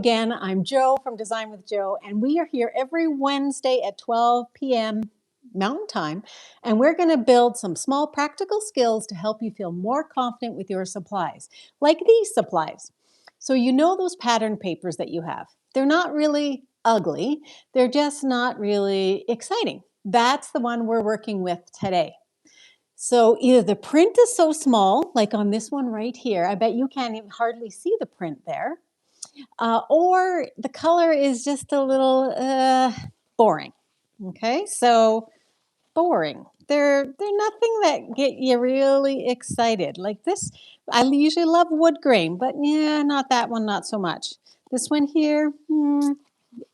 Again, I'm Jo from Design with Jo, and we are here every Wednesday at 12 p.m. Mountain Time, and we're going to build some small practical skills to help you feel more confident with your supplies, like these supplies. So you know those pattern papers that you have. They're not really ugly, they're just not really exciting. That's the one we're working with today. So either the print is so small, like on this one right here, I bet you can't even hardly see the print there, or the color is just a little boring. Okay, so boring. They're nothing that get you really excited. Like this, I usually love wood grain, but yeah, not that one, not so much. This one here, well,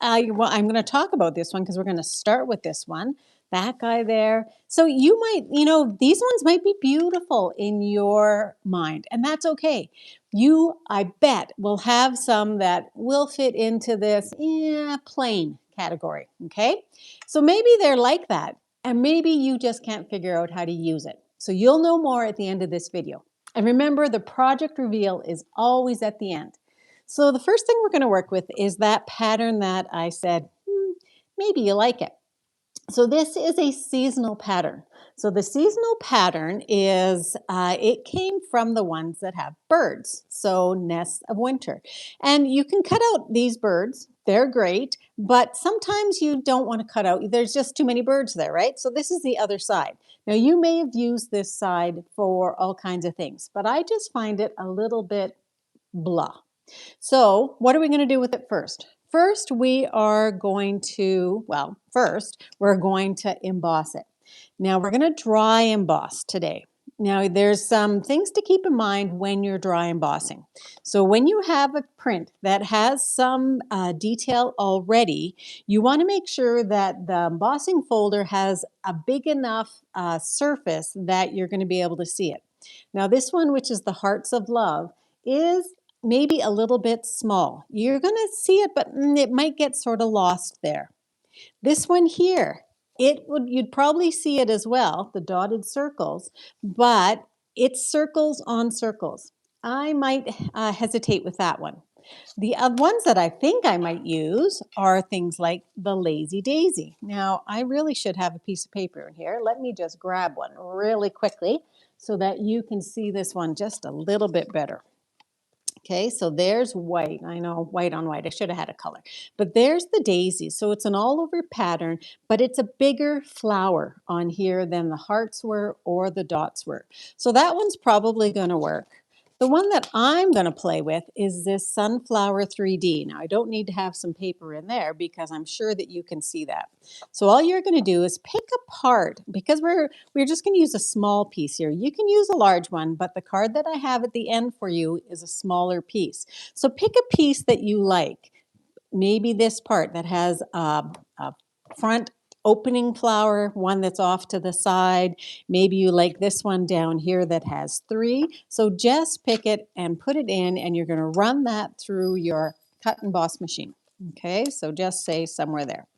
I'm going to talk about this one because we're going to start with this one. That guy there. So you might, these ones might be beautiful in your mind, and that's okay. You, I bet, will have some that will fit into this plain category, okay? So maybe they're like that, and maybe you just can't figure out how to use it. So you'll know more at the end of this video. And remember, the project reveal is always at the end. So the first thing we're going to work with is that pattern that I said, maybe you like it. So this is a seasonal pattern. So the seasonal pattern is, it came from the ones that have birds, so nests of winter. And you can cut out these birds, they're great, but sometimes you don't want to cut out, there's just too many birds there, right? So this is the other side. Now you may have used this side for all kinds of things, but I just find it a little bit blah. So what are we going to do with it first? First, we're going to emboss it. Now we're going to dry emboss today. Now there's some things to keep in mind when you're dry embossing. So when you have a print that has some detail already, you want to make sure that the embossing folder has a big enough surface that you're going to be able to see it. Now this one, which is the Hearts of Love, is maybe a little bit small. You're going to see it, but it might get sort of lost there. This one here, you'd probably see it as well, the dotted circles, but it's circles on circles. I might hesitate with that one. The ones that I think I might use are things like the Lazy Daisy. Now, I really should have a piece of paper in here. Let me just grab one really quickly so that you can see this one just a little bit better. Okay, so there's white. I know, white on white. I should have had a color. But there's the daisy. So it's an all over pattern, but it's a bigger flower on here than the hearts were or the dots were. So that one's probably going to work. The one that I'm going to play with is this Sunflower 3D. Now, I don't need to have some paper in there because I'm sure that you can see that. So all you're going to do is pick apart, because we're just going to use a small piece here. You can use a large one, but the card that I have at the end for you is a smaller piece. So pick a piece that you like. Maybe this part that has a front opening flower, one that's off to the side. Maybe you like this one down here that has 3. So just pick it and put it in, and you're going to run that through your cut and emboss machine. Okay, so just say somewhere there.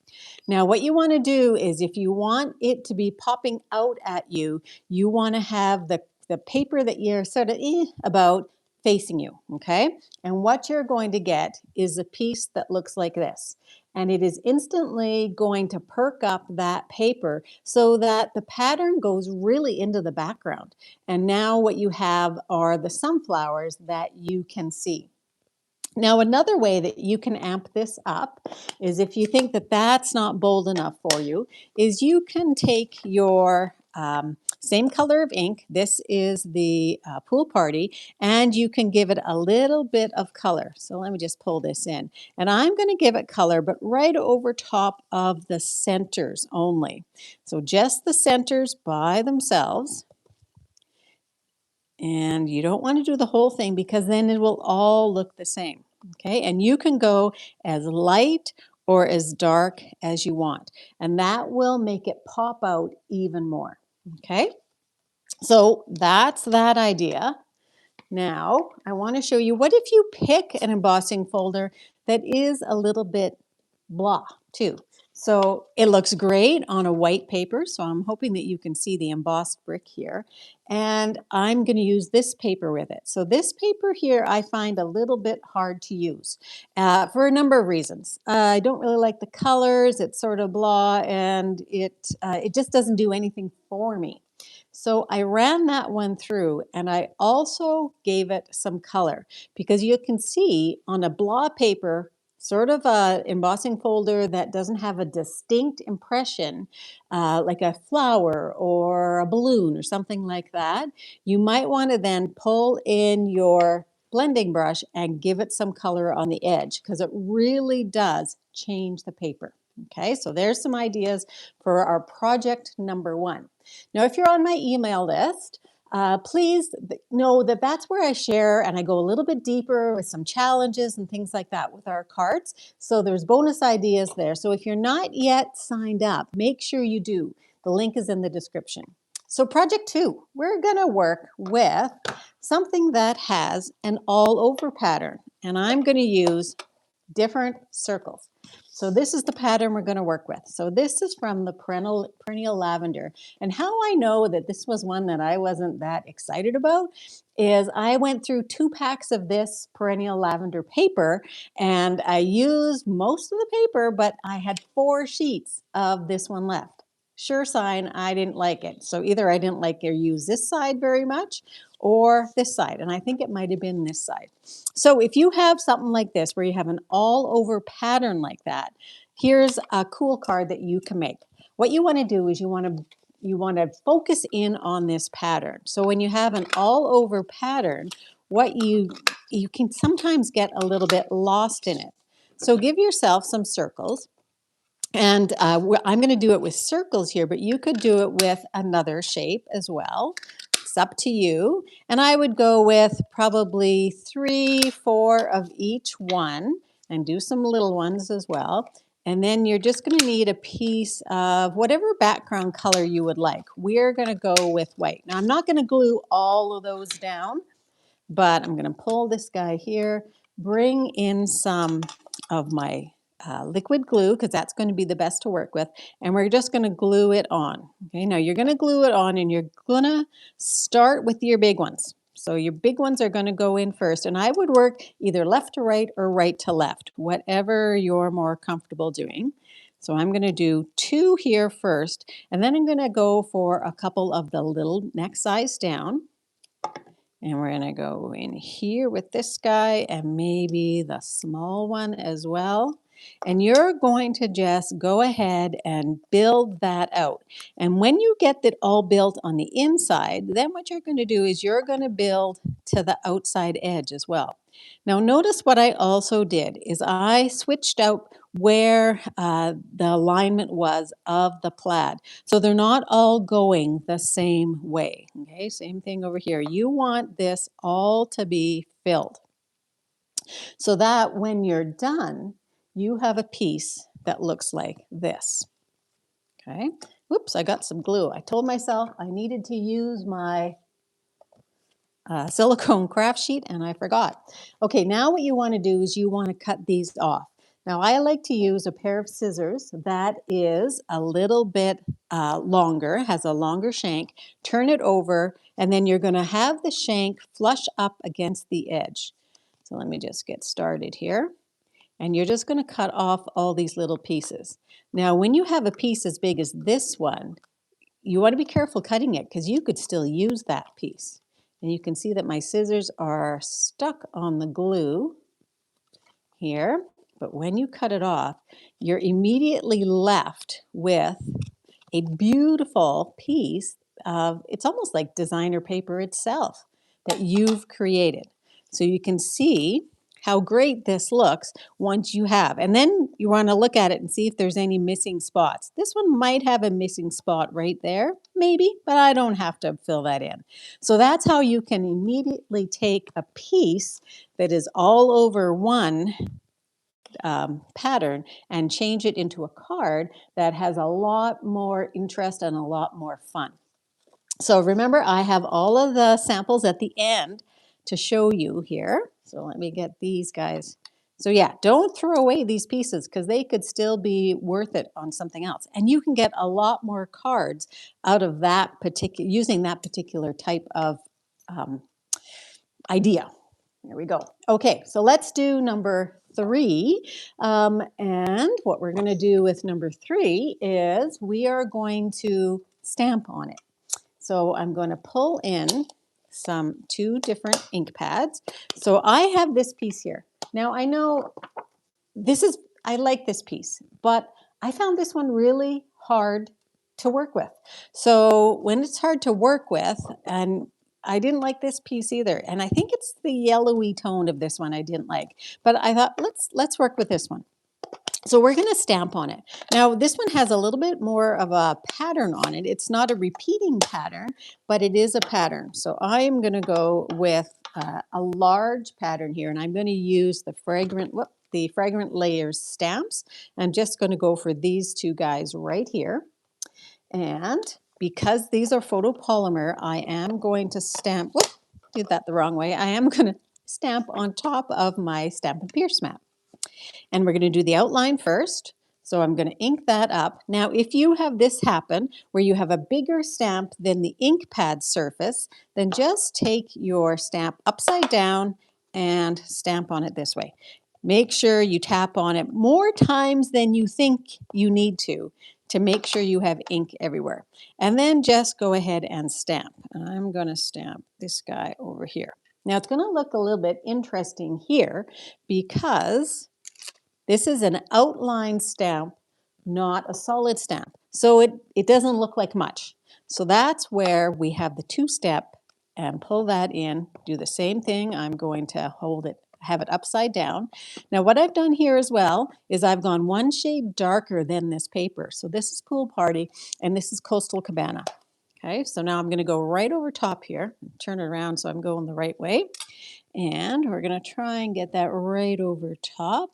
Now what you want to do is, if you want it to be popping out at you, you want to have the paper that you're sort of about facing you, okay? And what you're going to get is a piece that looks like this. And it is instantly going to perk up that paper so that the pattern goes really into the background. And now what you have are the sunflowers that you can see. Now, another way that you can amp this up is, if you think that that's not bold enough for you, is you can take your same color of ink. This is the Pool Party, and you can give it a little bit of color. So let me just pull this in. And I'm going to give it color, but right over top of the centers only. So just the centers by themselves. And you don't want to do the whole thing, because then it will all look the same. Okay, and you can go as light or as dark as you want, and that will make it pop out even more. Okay, so that's that idea. Now I want to show you, what if you pick an embossing folder that is a little bit blah too. So it looks great on a white paper. So I'm hoping that you can see the embossed brick here. And I'm going to use this paper with it. So this paper here I find a little bit hard to use for a number of reasons. I don't really like the colors. It's sort of blah, and it just doesn't do anything for me. So I ran that one through, and I also gave it some color, because you can see on a blah paper, sort of a embossing folder that doesn't have a distinct impression, like a flower or a balloon or something like that, you might want to then pull in your blending brush and give it some color on the edge, because it really does change the paper. Okay, so there's some ideas for our project number 1. Now, if you're on my email list, please know that that's where I share and I go a little bit deeper with some challenges and things like that with our cards. So there's bonus ideas there. So if you're not yet signed up, make sure you do. The link is in the description. So project 2, we're going to work with something that has an all over pattern, and I'm going to use different circles. So this is the pattern we're going to work with. So this is from the perennial lavender. And how I know that this was one that I wasn't that excited about is I went through 2 packs of this perennial lavender paper, and I used most of the paper, but I had 4 sheets of this one left. Sure sign I didn't like it. So either I didn't like or use this side very much, or this side, and I think it might have been this side. So if you have something like this where you have an all over pattern like that, here's a cool card that you can make. What you want to do is you want to focus in on this pattern. So when you have an all over pattern, what you can sometimes get a little bit lost in it. So give yourself some circles. And I'm going to do it with circles here, but you could do it with another shape as well. It's up to you. And I would go with probably 3, 4 of each one, and do some little ones as well. And then you're just going to need a piece of whatever background color you would like. We're going to go with white. Now, I'm not going to glue all of those down, but I'm going to pull this guy here, bring in some of my liquid glue, because that's going to be the best to work with, and we're just going to glue it on. Okay, now you're going to glue it on, and you're going to start with your big ones. So your big ones are going to go in first, and I would work either left to right or right to left, whatever you're more comfortable doing. So I'm going to do 2 here first, and then I'm going to go for a couple of the little next size down. And we're going to go in here with this guy and maybe the small one as well. And you're going to just go ahead and build that out. And when you get it all built on the inside, then what you're going to do is you're going to build to the outside edge as well. Now notice what I also did is I switched out where the alignment was of the plaid. So they're not all going the same way. Okay, same thing over here. You want this all to be filled, so that when you're done, you have a piece that looks like this. Okay, whoops, I got some glue. I told myself I needed to use my silicone craft sheet, and I forgot. Okay, now what you want to do is you want to cut these off. Now I like to use a pair of scissors that is a little bit longer, has a longer shank. Turn it over, and then you're going to have the shank flush up against the edge. So let me just get started here. And you're just going to cut off all these little pieces. Now when you have a piece as big as this one, you want to be careful cutting it, because you could still use that piece. And you can see that my scissors are stuck on the glue here. But when you cut it off, you're immediately left with a beautiful piece of, it's almost like designer paper itself that you've created. So you can see how great this looks once you have. And then you want to look at it and see if there's any missing spots. This one might have a missing spot right there, maybe, but I don't have to fill that in. So that's how you can immediately take a piece that is all over one pattern and change it into a card that has a lot more interest and a lot more fun. So remember, I have all of the samples at the end to show you here. So let me get these guys So yeah, don't throw away these pieces because they could still be worth it on something else. And you can get a lot more cards out of that particular, using that particular type of um, idea. There we go. Okay, so let's do number 3. And what we're going to do with number 3 is we are going to stamp on it. So I'm going to pull in some 2 different ink pads. So I have this piece here. Now I know I like this piece, but I found this one really hard to work with. So when it's hard to work with, and I didn't like this piece either, and I think it's the yellowy tone of this one I didn't like, but I thought let's work with this one. So we're going to stamp on it. Now this one has a little bit more of a pattern on it. It's not a repeating pattern, but it is a pattern. So I am going to go with a large pattern here, and I'm going to use the Fragrant Layers stamps. I'm just going to go for these 2 guys right here. And because these are photopolymer, I am going to stamp, did that the wrong way. I am going to stamp on top of my Stampin' Pierce map. And we're going to do the outline first. So I'm going to ink that up. Now, if you have this happen where you have a bigger stamp than the ink pad surface, then just take your stamp upside down and stamp on it this way. Make sure you tap on it more times than you think you need to make sure you have ink everywhere. And then just go ahead and stamp. And I'm going to stamp this guy over here. Now, it's going to look a little bit interesting here because this is an outline stamp, not a solid stamp. So it doesn't look like much. So that's where we have the 2-step and pull that in, do the same thing. I'm going to have it upside down. Now what I've done here as well is I've gone 1 shade darker than this paper. So this is Pool Party and this is Coastal Cabana. Okay, so now I'm going to go right over top here, turn it around so I'm going the right way. And we're going to try and get that right over top.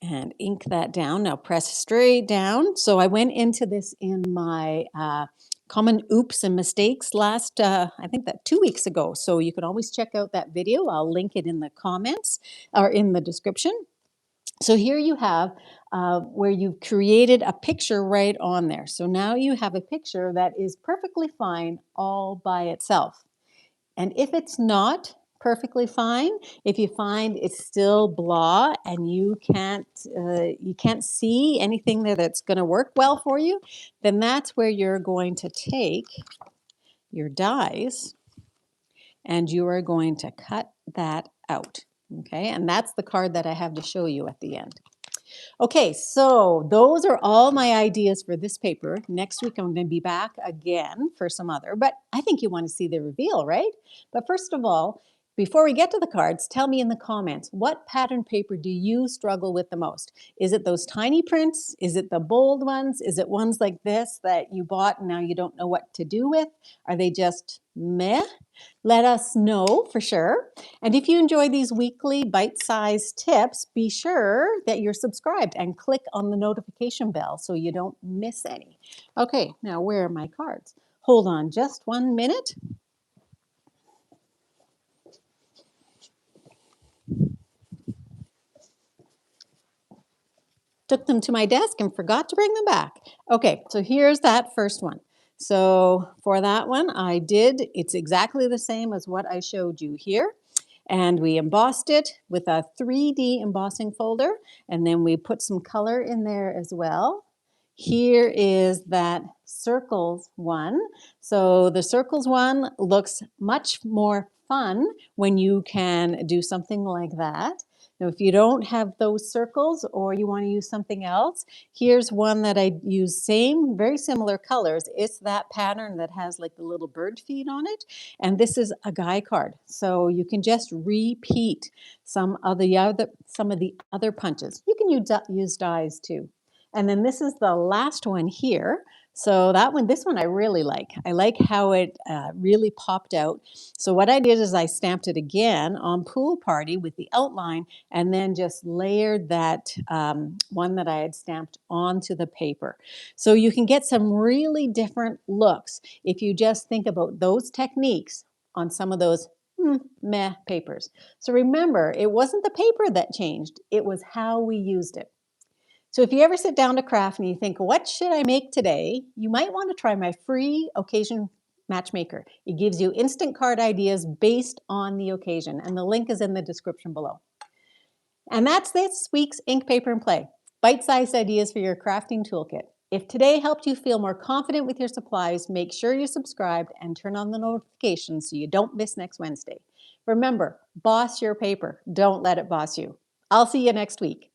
And ink that down. Now press straight down. So I went into this in my common oops and mistakes last, I think that 2 weeks ago. So you can always check out that video. I'll link it in the comments or in the description. So here you have where you've created a picture right on there. So now you have a picture that is perfectly fine all by itself. And if it's not perfectly fine, if you find it's still blah and you can't see anything there that's going to work well for you, then that's where you're going to take your dies and you are going to cut that out. Okay, and that's the card that I have to show you at the end. Okay, so those are all my ideas for this paper. Next week, I'm going to be back again for some other, but I think you want to see the reveal, right? But first of all, before we get to the cards, tell me in the comments, what pattern paper do you struggle with the most? Is it those tiny prints? Is it the bold ones? Is it ones like this that you bought and now you don't know what to do with? Are they just meh? Let us know for sure. And if you enjoy these weekly bite-sized tips, be sure that you're subscribed and click on the notification bell so you don't miss any. Okay, now where are my cards? Hold on just 1 minute. Took them to my desk and forgot to bring them back. Okay, so here's that first one. So for that one, it's exactly the same as what I showed you here. And we embossed it with a 3D embossing folder, and then we put some color in there as well. Here is that circles one. So the circles one looks much more fun when you can do something like that. Now, if you don't have those circles or you want to use something else, here's one that I use very similar colors. It's that pattern that has like the little bird feet on it. And this is a guy card. So you can just repeat some of the other punches. You can use dies too. And then this is the last one here. So this one I really like. I like how it really popped out. So what I did is I stamped it again on Pool Party with the outline and then just layered that one that I had stamped onto the paper. So you can get some really different looks if you just think about those techniques on some of those Meh papers. So remember, it wasn't the paper that changed, it was how we used it. So if you ever sit down to craft and you think, what should I make today? You might want to try my free occasion matchmaker. It gives you instant card ideas based on the occasion, and the link is in the description below. And that's this week's Ink, Paper, and Play. Bite-sized ideas for your crafting toolkit. If today helped you feel more confident with your supplies, make sure you're subscribed and turn on the notifications so you don't miss next Wednesday. Remember, boss your paper. Don't let it boss you. I'll see you next week.